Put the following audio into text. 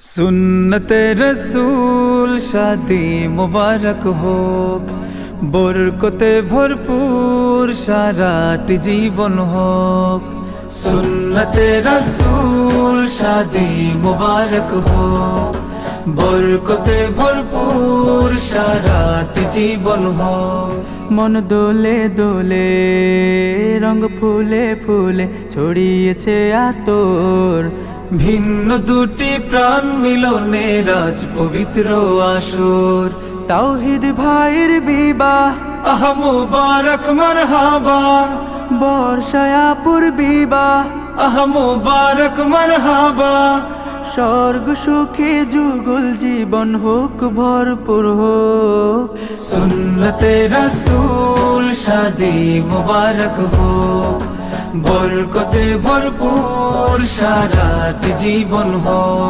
সুন্নতে রসূল শাদি মুবারক হোক, বরকতে ভরপুর সারাটি জীবন হোক। সুন্নতে রসূল শাদি মুবারক হোক, বরকতে ভরপুর সারাটি জীবন হোক। মন দোলে দোলে, রঙ ফুলে ফুলে ছড়িয়েছে আতর, ভিন্ন দুটি প্রাণ মিলনে রাজ পবিত্র আসর। তাওহীদ ভাইয়ের বিবাহ, আহ মুবারক মারহাবা। বর্ষায়াপুর বিবাহ, আহ মুবারক মারহাবা। স্বর্গ সুখে যুগল জীবন হোক ভরপুর হোক। সুন্নতে রসূল শাদি মুবারক হোক, বরকতে ভরপুর সারাটি জীবন হোক।